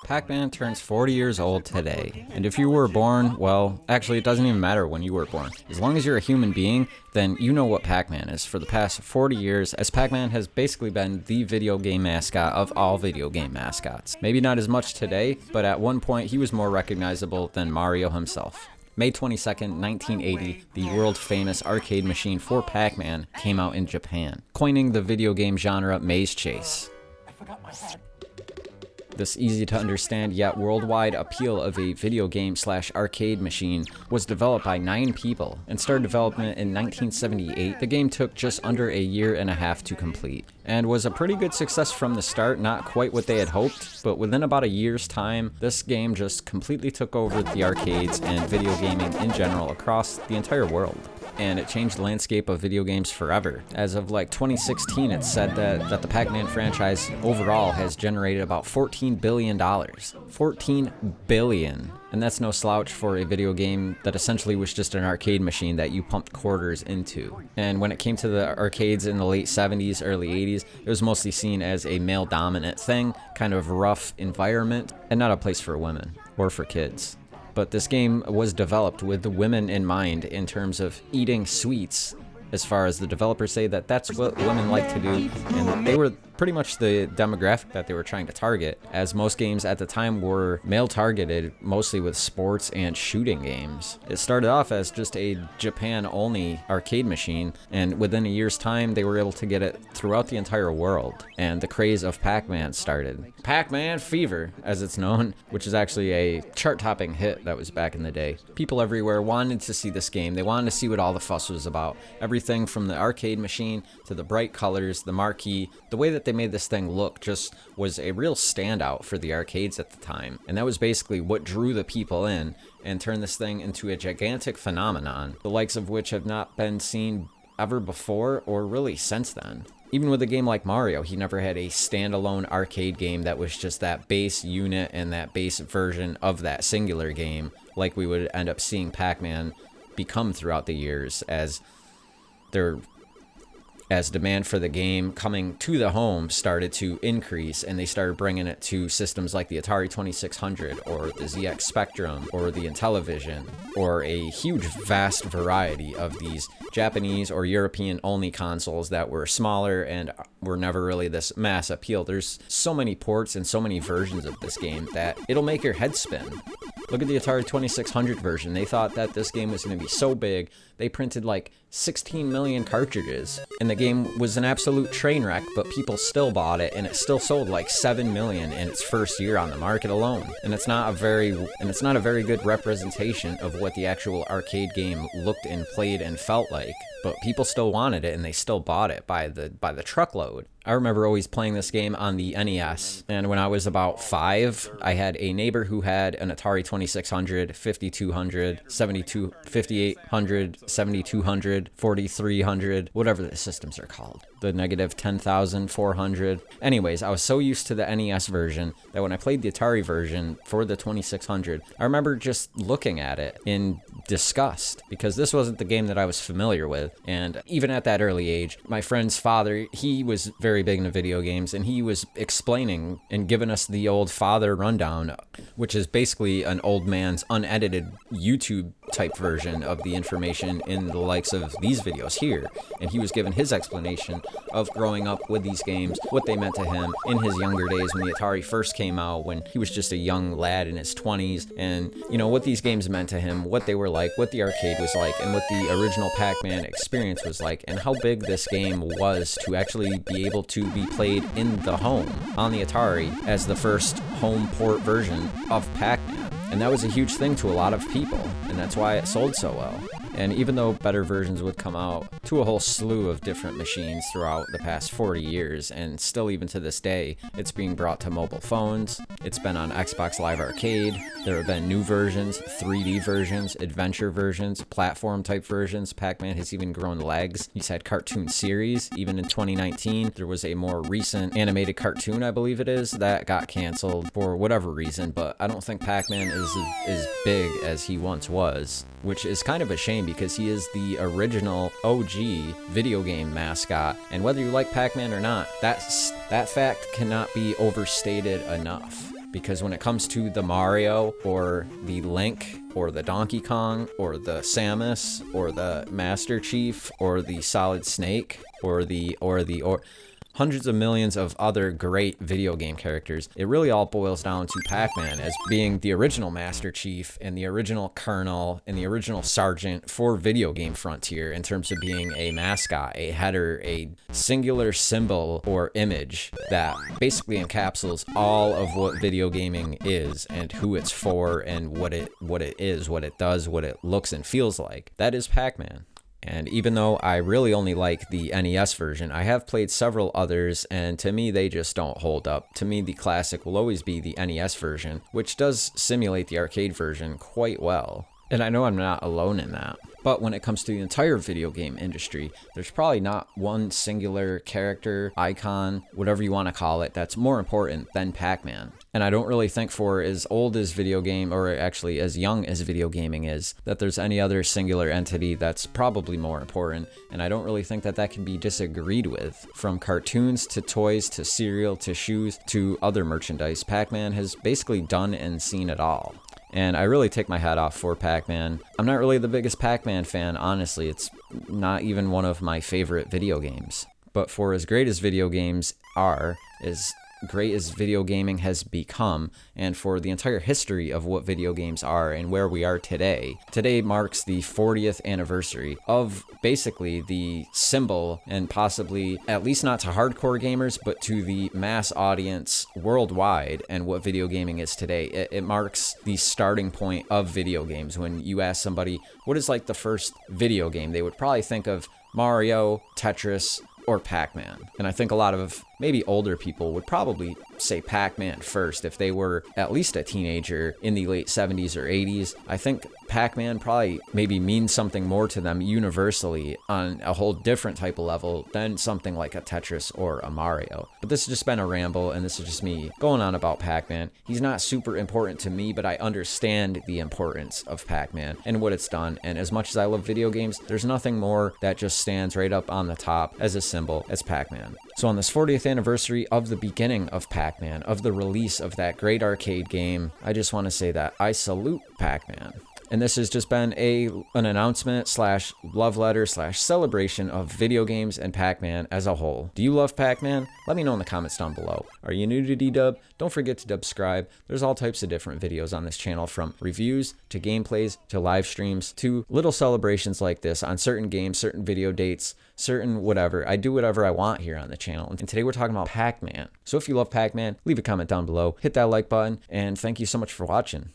Pac Man turns 40 years old today, and if you were born, well, actually it doesn't even matter when you were born. As long as you're a human being, then you know what Pac Man is. For the past 40 years, as Pac Man has basically been the video game mascot of all video game mascots. Maybe not as much today, but at one point he was more recognizable than Mario himself. May 22nd, 1980, the world-famous arcade machine for Pac Man came out in Japan, coining the video game genre Maze Chase. I forgot my hat. This easy-to-understand yet worldwide appeal of a video game/arcade machine was developed by 9 people and started development in 1978. The game took just under a year and a half to complete and was a pretty good success from the start, not quite what they had hoped, but within about a year's time, this game just completely took over the arcades and video gaming in general across the entire world. And it changed the landscape of video games forever. As of like 2016, it's said that the Pac Man franchise overall has generated about $14 billion. $14 billion. And that's no slouch for a video game that essentially was just an arcade machine that you pumped quarters into. And when it came to the arcades in the late 70s, early 80s, it was mostly seen as a male-dominant thing, kind of rough environment, and not a place for women or for kids. But this game was developed with the women in mind in terms of eating sweets, as far as the developers say that that's what women like to do, and they were pretty much the demographic that they were trying to target, as most games at the time were male targeted, mostly with sports and shooting games. It started off as just a Japan-only arcade machine, and within a year's time they were able to get it throughout the entire world, and the craze of Pac Man started. Pac Man Fever, as it's known, which is actually a chart-topping hit that was back in the day. People everywhere wanted to see this game. They wanted to see what all the fuss was about. Everything from the arcade machine to the bright colors, the marquee, the way that they made this thing look just was a real standout for the arcades at the time. And that was basically what drew the people in and turned this thing into a gigantic phenomenon, the likes of which have not been seen ever before or really since then. Even with a game like Mario, he never had a standalone arcade game that was just that base unit and that base version of that singular game, like we would end up seeing Pac Man become throughout the years as demand for the game coming to the home started to increase, and they started bringing it to systems like the Atari 2600 or the ZX Spectrum or the Intellivision, or a huge vast variety of these Japanese or European only consoles that were smaller and were never really this mass appeal. There's so many ports and so many versions of this game that it'll make your head spin. Look at the Atari 2600 version. They thought that this game was going to be so big, they printed like 16 million cartridges, and the game was an absolute train wreck, but people still bought it, and it still sold like 7 million in its first year on the market alone. And it's not a very good representation of what the actual arcade game looked and played and felt like. But people still wanted it, and they still bought it by the truckload. I remember always playing this game on the NES, and when I was about 5, I had a neighbor who had an Atari 2600, 5200, 5800, 7200, 4300, whatever the systems are called. The negative 10,400. Anyways, I was so used to the NES version that when I played the Atari version for the 2600, I remember just looking at it in disgust, because this wasn't the game that I was familiar with. And even at that early age, my friend's father, he was very big into video games, and he was explaining and giving us the old father rundown, which is basically an old man's unedited YouTube type version of the information in the likes of these videos here. And he was giving his explanation of growing up with these games, what they meant to him in his younger days when the Atari first came out, when he was just a young lad in his 20s, and what these games meant to him, what they were like, what the arcade was like, and what the original Pac Man experience was like, and how big this game was to actually be able to be played in the home on the Atari as the first home port version of Pac Man. And that was a huge thing to a lot of people, and that's why it sold so well. And even though better versions would come out to a whole slew of different machines throughout the past 40 years, and still even to this day, it's being brought to mobile phones, it's been on Xbox Live Arcade, there have been new versions, 3D versions, adventure versions, platform type versions. Pac Man has even grown legs. He's had cartoon series. Even in 2019, there was a more recent animated cartoon, I believe it is, that got canceled for whatever reason, but I don't think Pac Man is as big as he once was, which is kind of a shame because he is the original OG video game mascot, and whether you like Pac Man or not, that fact cannot be overstated enough. because when it comes to the Mario or the Link or the Donkey Kong or the Samus or the Master Chief or the Solid Snake or hundreds of millions of other great video game characters, it really all boils down to Pac Man as being the original Master Chief and the original Colonel and the original Sergeant for video game frontier in terms of being a mascot, a header, a singular symbol or image that basically encapsulates all of what video gaming is and who it's for and what it is, what it does, what it looks and feels like. That is Pac Man. And even though I really only like the NES version, I have played several others, and to me, they just don't hold up. To me, the classic will always be the NES version, which does simulate the arcade version quite well. And I know I'm not alone in that. But when it comes to the entire video game industry, there's probably not one singular character, icon, whatever you want to call it, that's more important than Pac Man. And I don't really think for as old as video game, or actually as young as video gaming is, that there's any other singular entity that's probably more important. And I don't really think that that can be disagreed with. From cartoons to toys to cereal to shoes to other merchandise, Pac Man has basically done and seen it all. And I really take my hat off for Pac Man. I'm not really the biggest Pac Man fan, honestly. It's not even one of my favorite video games. But for as great as video games are, as great as video gaming has become, and for the entire history of what video games are and where we are today, today marks the 40th anniversary of basically the symbol, and possibly, at least not to hardcore gamers, but to the mass audience worldwide and what video gaming is today. It marks the starting point of video games. When you ask somebody, what is like the first video game, they would probably think of Mario, Tetris, or Pac Man. And I think a lot of maybe older people would probably say Pac Man first if they were at least a teenager in the late 70s or 80s. I think Pac Man probably maybe means something more to them universally on a whole different type of level than something like a Tetris or a Mario. But this has just been a ramble, and this is just me going on about Pac Man. He's not super important to me, but I understand the importance of Pac Man and what it's done. And as much as I love video games, there's nothing more that just stands right up on the top as a symbol as Pac Man. So on this 40th anniversary of the beginning of Pac Man, of the release of that great arcade game, I just want to say that I salute Pac Man. And this has just been an announcement slash love letter slash celebration of video games and Pac Man as a whole. Do you love Pac Man? Let me know in the comments down below. Are you new to D-Dub? Don't forget to subscribe. There's all types of different videos on this channel, from reviews to gameplays to live streams to little celebrations like this on certain games, certain video dates, certain whatever. I do whatever I want here on the channel. And today we're talking about Pac Man. So if you love Pac Man, leave a comment down below, hit that like button, and thank you so much for watching.